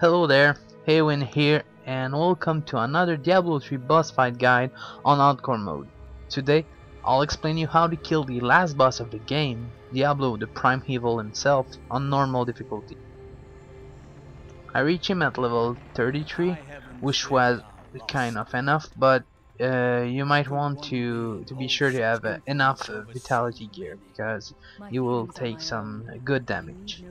Hello there, Aoewin here, and welcome to another Diablo 3 boss fight guide on hardcore mode. Today, I'll explain you how to kill the last boss of the game, Diablo the Primeval himself, on normal difficulty. I reached him at level 33, which was kind of enough, but you might want to be sure to have enough vitality gear, because you will take some good damage.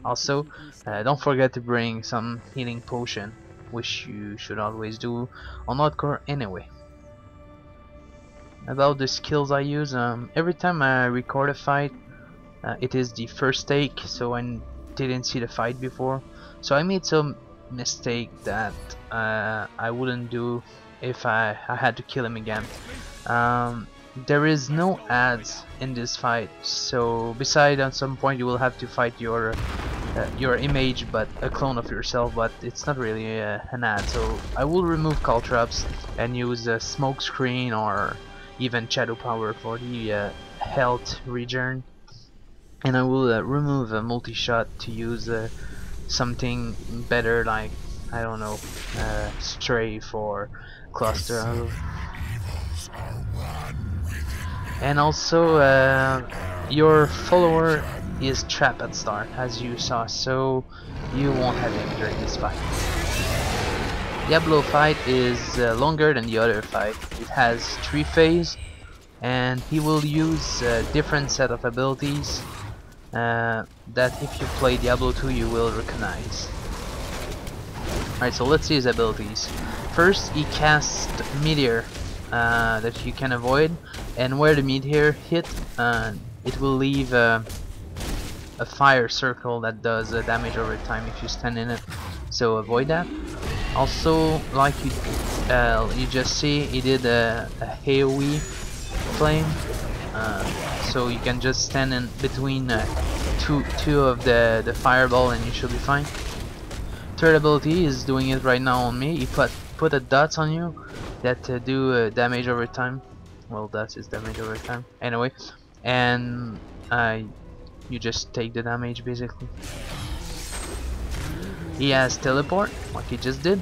Also, don't forget to bring some healing potion, which you should always do on hardcore anyway. About the skills I use, every time I record a fight, it is the first take, so I didn't see the fight before. So I made some mistake that I wouldn't do if I had to kill him again. There is no ads in this fight, so besides at some point you will have to fight your image, but a clone of yourself, but it's not really an ad. So I will remove call traps and use a smoke screen or even shadow power for the health regen, and I will remove a multi-shot to use something better, like I don't know, strafe or cluster. And also your follower is trapped at start, as you saw, so you won't have him during this fight. Diablo fight is longer than the other fight. It has 3 phases, and he will use a different set of abilities that if you play Diablo 2 you will recognize. Alright, so let's see his abilities. First, he casts Meteor that you can avoid, and where the meteor hit, it will leave a fire circle that does damage over time if you stand in it, so avoid that. Also, like you just see, he did a Aoewin flame, so you can just stand in between two of the fireball and you should be fine. Third ability is doing it right now on me. He put a dots on you that do damage over time. Well, that is damage over time anyway, and you just take the damage basically. He has teleport, like he just did,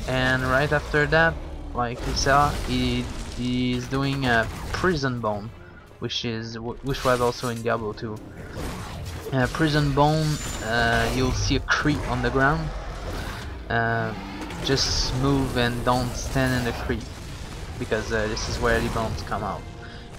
and right after that, like you saw, he's doing a prison bone, which was also in Diablo 2. Prison bone, you'll see a creep on the ground. Just move and don't stand in the creep, because this is where the bones come out.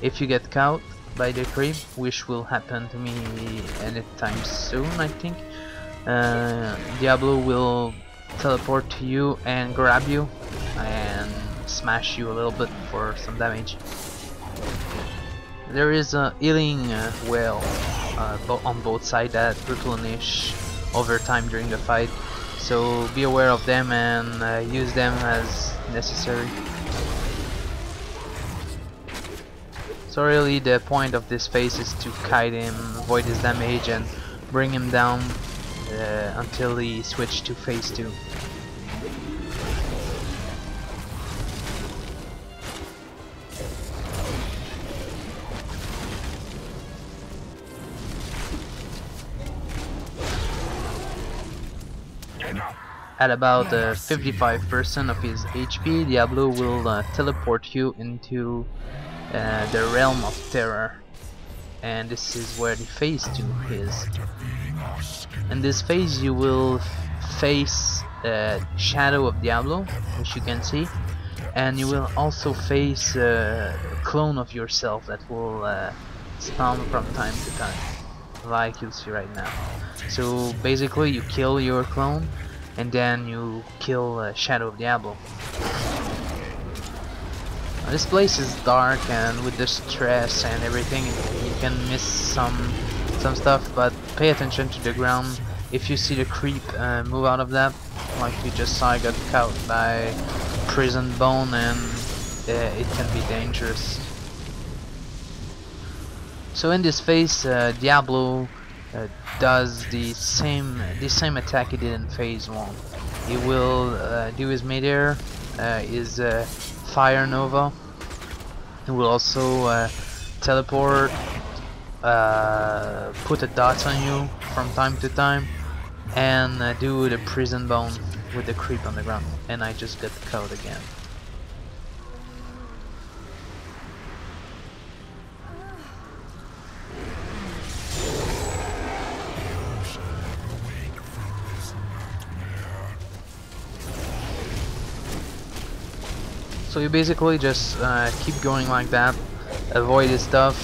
If you get caught by the creep, which will happen to me anytime soon, I think, Diablo will teleport to you and grab you and smash you a little bit for some damage. There is a healing well on both sides that replenish over time during the fight, so be aware of them and use them as necessary. So really the point of this phase is to kite him, avoid his damage, and bring him down until he switches to phase 2. At about 55% of his HP, Diablo will teleport you into the realm of terror, and this is where the phase 2 is. In this phase you will face Shadow of Diablo, which you can see, and you will also face a clone of yourself that will spawn from time to time, like you'll see right now. So basically you kill your clone and then you kill Shadow of Diablo. This place is dark, and with the stress and everything you can miss some stuff, but pay attention to the ground. If you see the creep, move out of that. Like you just saw, I got caught by prison bone, and it can be dangerous. So in this phase, Diablo does the same attack he did in phase 1. He will do his meteor, his fire nova. He will also teleport, put a dot on you from time to time, and do the prison bone with the creep on the ground, and I just got caught again. So you basically just keep going like that, avoid his stuff,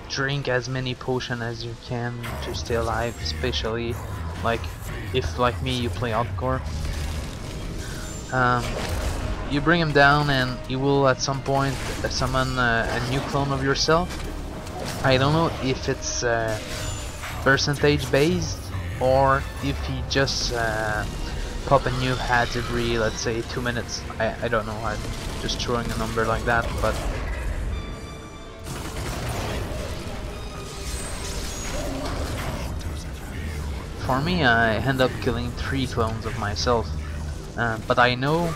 drink as many potions as you can to stay alive, especially like if like me you play hardcore. You bring him down and you will at some point summon a new clone of yourself. I don't know if it's percentage based or if he just pop a new hat every, let's say, 2 minutes. I don't know, I'm just throwing a number like that, but for me I end up killing 3 clones of myself, but I know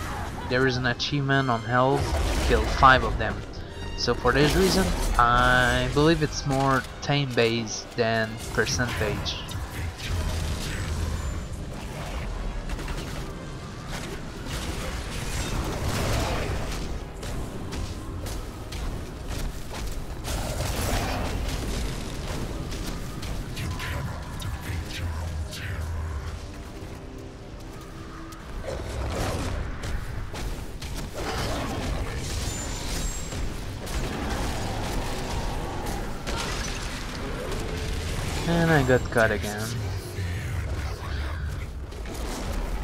there is an achievement on Hell to kill 5 of them. So for this reason I believe it's more time based than percentage. And I got cut again.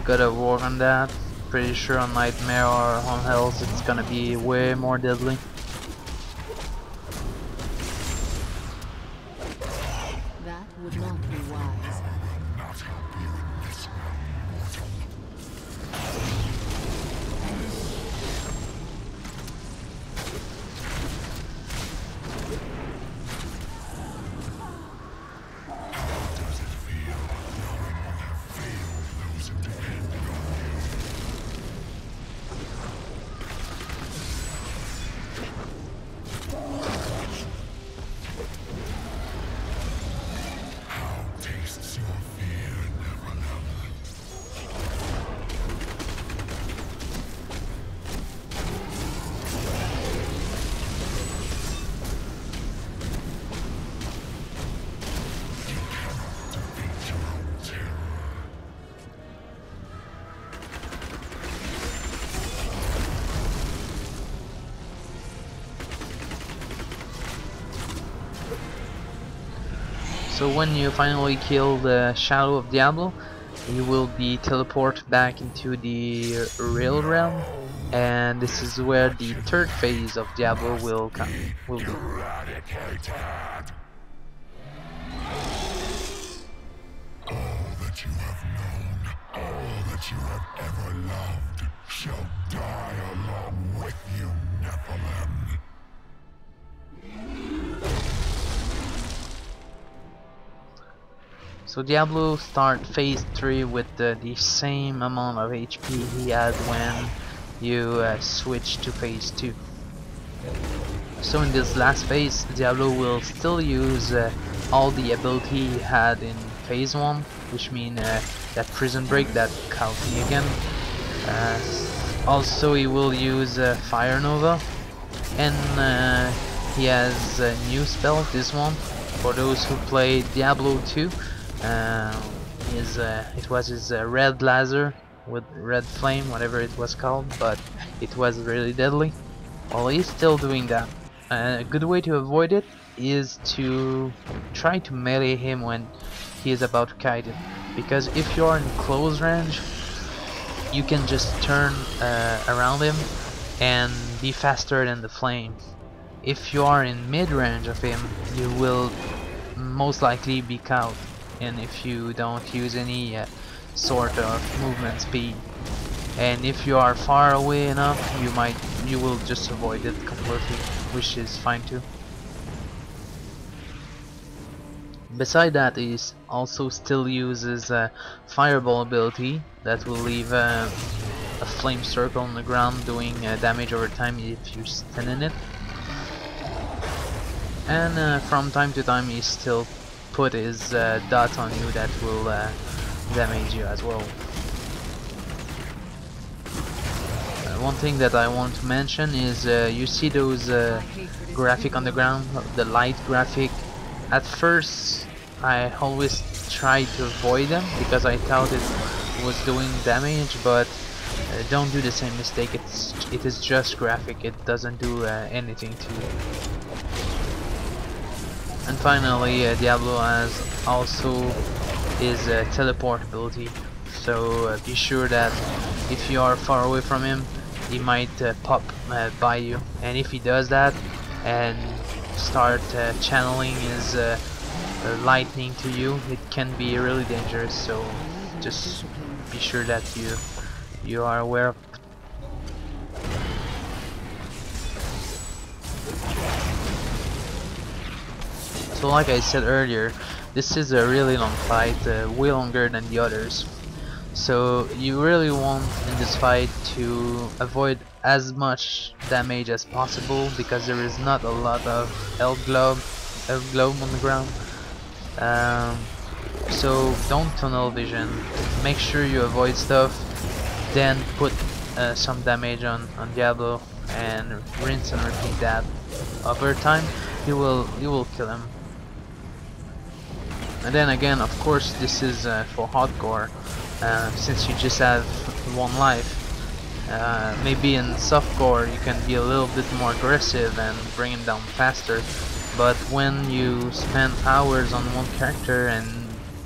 Gotta work on that. Pretty sure on Nightmare or on Hells it's gonna be way more deadly. That would not be wise. So when you finally kill the Shadow of Diablo, you will be teleported back into the real realm, and this is where the third phase of Diablo will be. All that you have known, all that you have ever loved, shall die along with you, Nephilim. So Diablo start phase 3 with the same amount of HP he had when you switch to phase 2. So in this last phase, Diablo will still use all the ability he had in phase 1, which means that prison break that caught me again. Also he will use Fire Nova, and he has a new spell, this one, for those who play Diablo 2. It was his red laser with red flame, whatever it was called, but it was really deadly. Well, he's still doing that. A good way to avoid it is to try to melee him when he is about to kite it, because if you are in close range you can just turn around him and be faster than the flame. If you are in mid range of him, you will most likely be caught, and if you don't use any sort of movement speed. And if you are far away enough, you will just avoid it completely, which is fine too. Beside that, he also still uses fireball ability that will leave a flame circle on the ground doing damage over time if you stand in it. And from time to time he still put his dot on you that will damage you as well. One thing that I want to mention is you see those graphic on the ground, the light graphic. At first I always try to avoid them because I thought it was doing damage, but don't do the same mistake. It is just graphic, it doesn't do anything to you. And finally Diablo has also his teleport ability, so be sure that if you are far away from him, he might pop by you, and if he does that and start channeling his lightning to you, it can be really dangerous, so just be sure that you are aware of it. So like I said earlier, this is a really long fight, way longer than the others. So you really want in this fight to avoid as much damage as possible because there is not a lot of health globe on the ground. So don't tunnel vision, make sure you avoid stuff, then put some damage on Diablo and rinse and repeat that. Over time you will kill him. And then again, of course, this is for hardcore, since you just have one life. Maybe in softcore you can be a little bit more aggressive and bring him down faster, but when you spend hours on one character and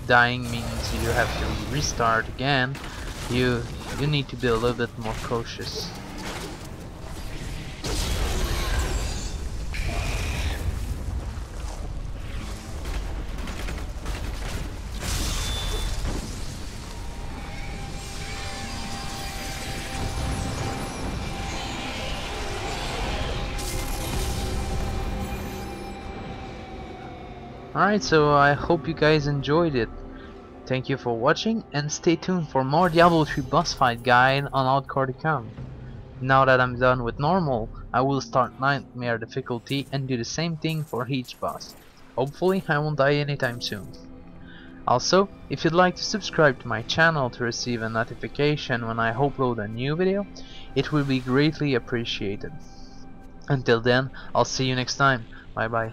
dying means you have to restart again, you need to be a little bit more cautious. Alright, so I hope you guys enjoyed it. Thank you for watching, and stay tuned for more Diablo 3 boss fight guide on hardcore to come. Now that I'm done with normal, I will start nightmare difficulty and do the same thing for each boss. Hopefully I won't die anytime soon. Also, if you'd like to subscribe to my channel to receive a notification when I upload a new video, it will be greatly appreciated. Until then, I'll see you next time. Bye bye.